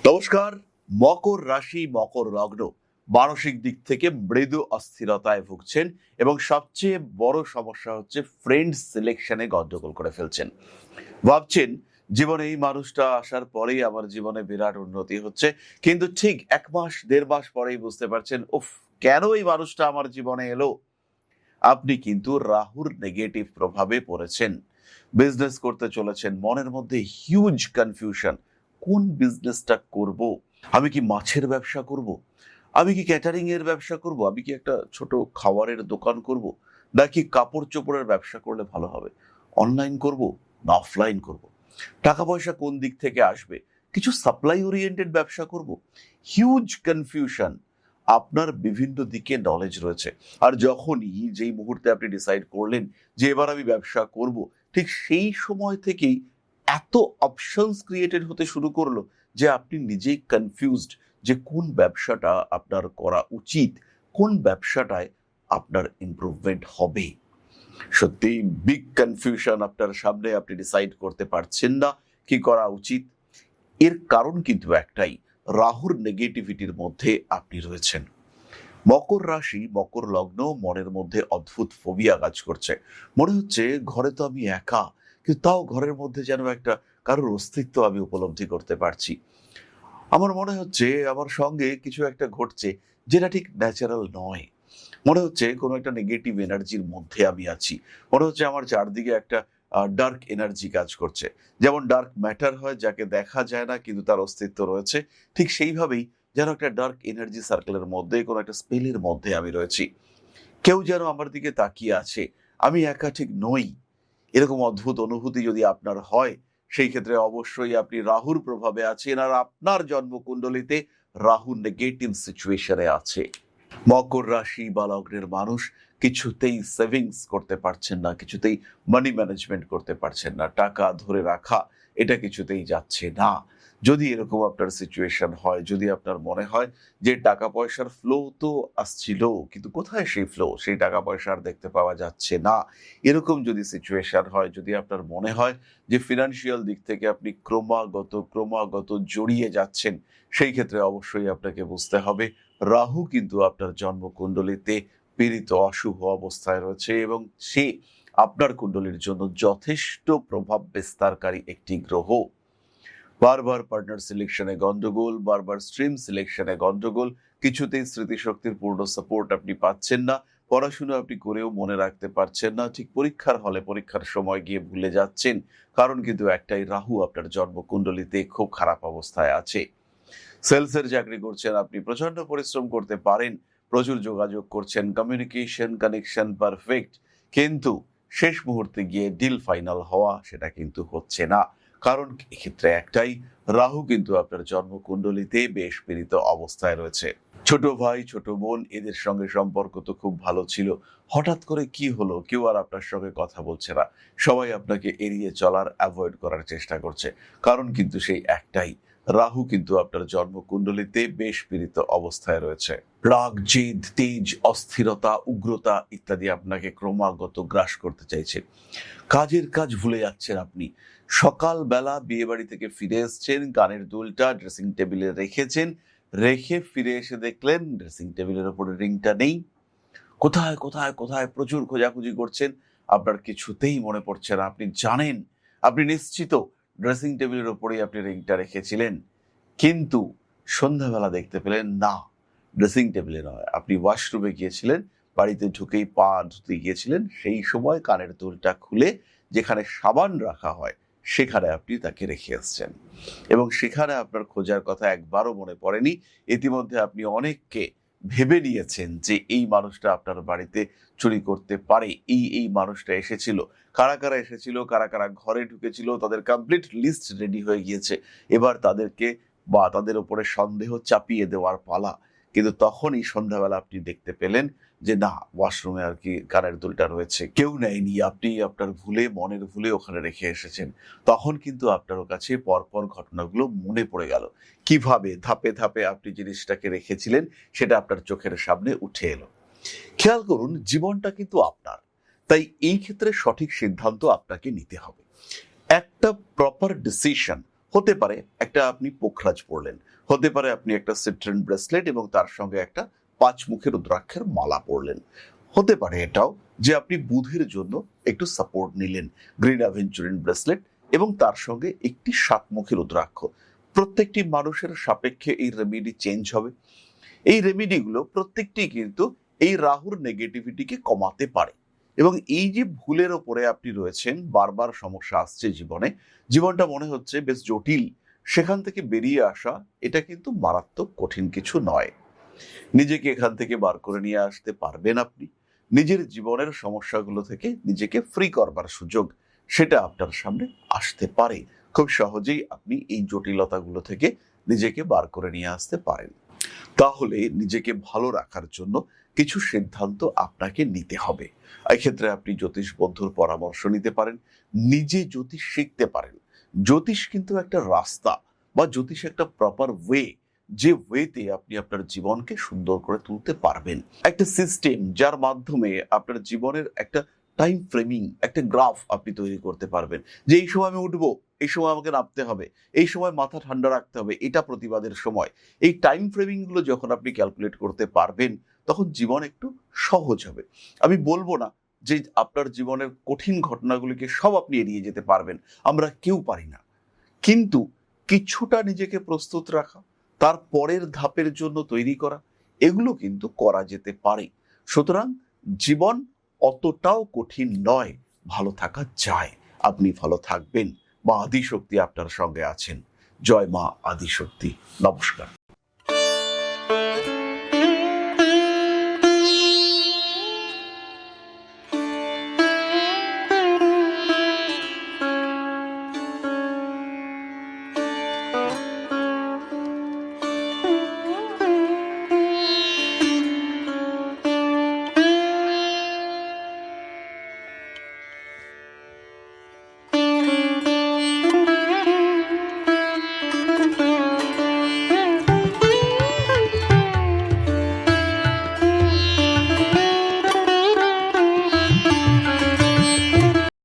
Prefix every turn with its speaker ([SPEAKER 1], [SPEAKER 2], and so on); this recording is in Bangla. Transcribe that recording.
[SPEAKER 1] নমস্কার। মকর রাশি, মকর লগ্ন মানসিক দিক থেকে মৃদু অস্থিরতায় ভুগছেন এবং সবচেয়ে বড় সমস্যা হচ্ছে ফ্রেন্ড সিলেকশনে গন্ডগোল করে ফেলছেন। ভাবছেন জীবনে এই মানুষটা আসার পরেই আমার জীবনে বিরাট উন্নতি হচ্ছে, কিন্তু ঠিক 1 মাস 1.5 মাস পরেই বুঝতে পারছেন উফ, কেন এই মানুষটা আমার জীবনে এলো। আপনি কিন্তু রাহুর নেগেটিভ প্রভাবে পড়েছেন। বিজনেস করতে চলেছেন, মনের মধ্যে হিউজ কনফিউশন। কোন বিজনেসটা করব? আমি কি মাছের ব্যবসা করব? আমি কি ক্যাটারিং এর ব্যবসা করব? আমি কি একটা ছোট খাবারের দোকান করব? নাকি কাপড় চোপড়ের ব্যবসা করলে ভালো হবে? অনলাইন করব না অফলাইন করব? টাকা পয়সা কোন দিক থেকে আসবে? কিছু সাপ্লাই ওরিয়েন্টেড ব্যবসা করব? Huge confusion. আপনার বিভিন্ন দিকে নলেজ রয়েছে। আর যখনই যেই মুহূর্তে আপনি ডিসাইড করলেন যে এবার আমি ব্যবসা করব, ঠিক সেই সময় থেকেই এত অপশনস ক্রিয়েটেড হতে শুরু করলো যে আপনি নিজেই কনফিউজড যে কোন ব্যবসাটা আপনার করা উচিত, কোন ব্যবসাটায় আপনার ইমপ্রুভমেন্ট হবে। সত্যি বিগ কনফিউশন আপনার সামনে, আপনি ডিসাইড করতে পারছেন না কি করা উচিত। এর কারণ কিন্তু একটাই, রাহুর নেগেটিভিটির মধ্যে আপনি রয়েছেন। মকর রাশি, মকর লগ্ন, মনের মধ্যে অদ্ভুত ফোবিয়া কাজ করছে। মনে হচ্ছে ঘরে তো আমি একা, কিন্তু তাও ঘরের মধ্যে যেন একটা কারোর অস্তিত্ব আমি উপলব্ধি করতে পারছি। আমার মনে হচ্ছে আমার সঙ্গে কিছু একটা ঘটছে যেটা ঠিক ন্যাচারাল নয়। মনে হচ্ছে কোনো একটা নেগেটিভ এনার্জির মধ্যে আমি আছি। মনে হচ্ছে আমার চারদিকে একটা ডার্ক এনার্জি কাজ করছে। যেমন ডার্ক ম্যাটার হয়, যাকে দেখা যায় না কিন্তু তার অস্তিত্ব রয়েছে। ঠিক সেইভাবেই যেন একটা ডার্ক এনার্জি সার্কেলের মধ্যে, কোনো একটা স্পেলের মধ্যে আমি রয়েছি। কেউ যেন আমার দিকে তাকিয়ে আছে। আমি একা ঠিক নই। এরকম অদ্ভুত অনুভূতি যদি আপনার হয়, সেই ক্ষেত্রে অবশ্যই আপনি রাহুর প্রভাবে আছেন আর আপনার জন্মকুণ্ডলিতে রাহু নেগেটিভ সিচুয়েশনে আছে। মকর রাশি বা লগ্নের মানুষ কিছুতেই সেভিংস করতে পারছেন না, কিছুতেই মানি ম্যানেজমেন্ট করতে পারছেন না। টাকা ধরে রাখা এটা কিছুতেই যাচ্ছে না। যদি এরকম আপনার সিচুয়েশন হয়, যদি আপনার মনে হয় যে টাকা পয়সার ফ্লো তো আসছিল, কিন্তু কোথায় সেই ফ্লো, সেই টাকা পয়সা আর দেখতে পাওয়া যাচ্ছে না, এরকম যদি সিচুয়েশন হয়, যদি আপনার মনে হয় যে ফিনান্সিয়াল দিক থেকে আপনি ক্রমাগত জড়িয়ে যাচ্ছেন, সেই ক্ষেত্রে অবশ্যই আপনাকে বুঝতে হবে রাহু কিন্তু আপনার জন্মকুণ্ডলিতে পীড়িত অশুভ অবস্থায় রয়েছে এবং সে আপনার কুণ্ডলীর জন্য যথেষ্ট প্রভাব বিস্তারকারী একটি গ্রহ। বারবার পার্টনার সিলেকশনে গন্ডগোল, বারবার স্ট্রিম সিলেকশনে গন্ডগোল, কিছুতেই স্মৃতিশক্তির পূর্ণ সাপোর্ট আপনি পাচ্ছেন না। পড়াশোনা আপনি করেও মনে রাখতে পারছেন না, ঠিক পরীক্ষার হলে পরীক্ষার সময় গিয়ে ভুলে যাচ্ছেন। কারণ কিন্তু একটাই, রাহু আপনার জন্মকুণ্ডলিতে খুব খারাপ অবস্থায় আছে। সেলসের চাকরি করছেন, আপনি প্রচন্ড পরিশ্রম করতে পারেন, প্রচুর যোগাযোগ করছেন, কমিউনিকেশন কানেকশন পারফেক্ট, কিন্তু শেষ মুহূর্তে গিয়ে ডিল ফাইনাল হওয়া সেটা কিন্তু হচ্ছে না। কারণ এক্ষেত্রে একটাই, রাহু কিন্তু আপনার জন্মকুণ্ডলিতে বেশ পীড়িত অবস্থায় রয়েছে। ছোট ভাই, ছোট বোন, এদের সঙ্গে সম্পর্ক তো খুব ভালো ছিল, হঠাৎ করে কি হলো, কেউ আর আপনার সঙ্গে কথা বলছে না, সবাই আপনাকে এড়িয়ে চলার, অ্যাভয়েড করার চেষ্টা করছে। কারণ কিন্তু সেই একটাই, রাহু কিন্তু আপনার জন্মকুণ্ডলিতে বেশ পীড়িত অবস্থায় রয়েছে। রাগ, জেদ, তেজ, অস্থিরতা, উগ্রতা ইত্যাদি আপনাকে ক্রমাগত গ্রাস করতে চাইছে। কাজের কাজ ভুলে যাচ্ছেন আপনি। সকালবেলা বিয়ে বাড়ি থেকে ফিরে এসছেন, কানের দুলটা ড্রেসিং টেবিলে রেখেছেন, রেখে ফিরে এসে দেখলেন ড্রেসিং টেবিলের উপরে রিংটা নেই। কোথায় কোথায় কোথায় প্রচুর খোঁজাখুঁজি করছেন, আপনার কিছুতেই মনে পড়ছে না। আপনি জানেন, আপনি নিশ্চিত ড্রেসিং টেবিলের উপরেই আপনি রিংটা রেখেছিলেন, কিন্তু সন্ধ্যাবেলা দেখতে পেলেন না, ড্রেসিং টেবিলে নয়, আপনি ওয়াশরুমে গিয়েছিলেন, বাড়িতে ঢুকেই পা ধুতে গিয়েছিলেন, সেই সময় কানের দুলটা খুলে যেখানে সাবান রাখা হয় সেখানে আপনি তাকে রেখে এসছেন এবং সেখানে আপনার খোঁজার কথা একবারও মনে পড়েনি। ইতিমধ্যে আপনি অনেককে ভেবে নিয়েছেন যে এই মানুষটা আপনার বাড়িতে চুরি করতে পারে, এই মানুষটা এসেছিল, কারা কারা এসেছিল, কারা কারা ঘরে ঢুকেছিল, তাদের কমপ্লিট লিস্ট রেডি হয়ে গিয়েছে। এবার তাদেরকে বা তাদের উপরে সন্দেহ চাপিয়ে দেওয়ার পালা। কিন্তু তখনই সন্ধ্যাবেলা আপনি দেখতে পেলেন যে না, ওয়াশরুমে আর কি কানের দুলটা রয়েছে, কেউ নেয়নি, আপনি আপনার ভুলে, মনের ভুলে ওখানে রেখে এসেছেন। তখন কিন্তু আপনার কাছে পরপর ঘটনাগুলো মনে পড়ে গেল, কিভাবে ধাপে ধাপে আপনি জিনিসটাকে রেখেছিলেন সেটা আপনার চোখের সামনে উঠে এলো। খেয়াল করুন, জীবনটা কিন্তু আপনার, তাই এই ক্ষেত্রে সঠিক সিদ্ধান্ত আপনাকে নিতে হবে। একটা প্রপার ডিসিশন হতে পারে একটা আপনি পোখরাজ পরলেন, হতে পারে আপনি একটা সিট্রেন ব্রেসলেট এবং তার সঙ্গে একটা 5 মুখের রুদ্রাক্ষের মালা পরলেন, হতে পারে এটাও যে আপনি বুধের জন্য একটু সাপোর্ট নিলেন, গ্রিন অ্যাভেঞ্চুরিন ব্রেসলেট এবং তার সঙ্গে একটি 7 মুখের রুদ্রাক্ষ। প্রত্যেকটি মানুষের সাপেক্ষে এই রেমেডি চেঞ্জ হবে। এই রেমেডিগুলো প্রত্যেকটি কিন্তু এই রাহুর নেগেটিভিটিকে কমাতে পারে। এবং এই যে ভুলের ওপরে আপনি রয়েছেন, বারবার সমস্যা আসছে জীবনে, জীবনটা মনে হচ্ছে বেশ জটিল, সেখান থেকে বেরিয়ে আসা এটা কিন্তু মারাত্মক কঠিন কিছু নয়। নিজেকে এখান থেকে বার করে নিয়ে আসতে পারবেন আপনি। নিজের জীবনের সমস্যাগুলো থেকে নিজেকে ফ্রি করবার সুযোগ সেটা আপনার সামনে আসতে পারে। খুব সহজেই আপনি এই জটিলতাগুলো থেকে নিজেকে বার করে নিয়ে আসতে পারেন। তাহলে নিজেকে ভালো রাখার জন্য কিছু সিদ্ধান্ত আপনাকে নিতে হবে। এক্ষেত্রে আপনি জ্যোতিষ বন্ধুর পরামর্শ নিতে পারেন, নিজে জ্যোতিষ শিখতে পারেন। জ্যোতিষ কিন্তু একটা রাস্তা বা জ্যোতিষ একটা প্রপার ওয়ে, যে ওয়েতে আপনি আপনার জীবনকে সুন্দর করে তুলতে পারবেন। একটা সিস্টেম যার মাধ্যমে আপনার জীবনের একটা টাইম ফ্রেমিং, একটা গ্রাফ আপনি তৈরি করতে পারবেন, যে এই সময় আমি উঠবো, এই সময় আমাকে নামতে হবে, এই সময় মাথা ঠান্ডা রাখতে হবে, এটা প্রতিবাদের সময়। এই টাইম ফ্রেমিং গুলো যখন আপনি ক্যালকুলেট করতে পারবেন তখন জীবন একটু সহজ হবে। আমি বলবো না যে আপনার জীবনের কঠিন ঘটনাগুলিকে সব আপনি এড়িয়ে যেতে পারবেন, আমরা কেউ পারি না, কিন্তু কিছুটা নিজেকে প্রস্তুত রাখা, তার পরের ধাপের জন্য তৈরি করা, এগুলো কিন্তু করা যেতে পারে। সুতরাং জীবন অতটাও কঠিন নয়, ভালো থাকা যায়। আপনি ভালো থাকবেন, মা আদিশক্তি আপনার সঙ্গে আছেন। জয় মা আদিশক্তি। নমস্কার।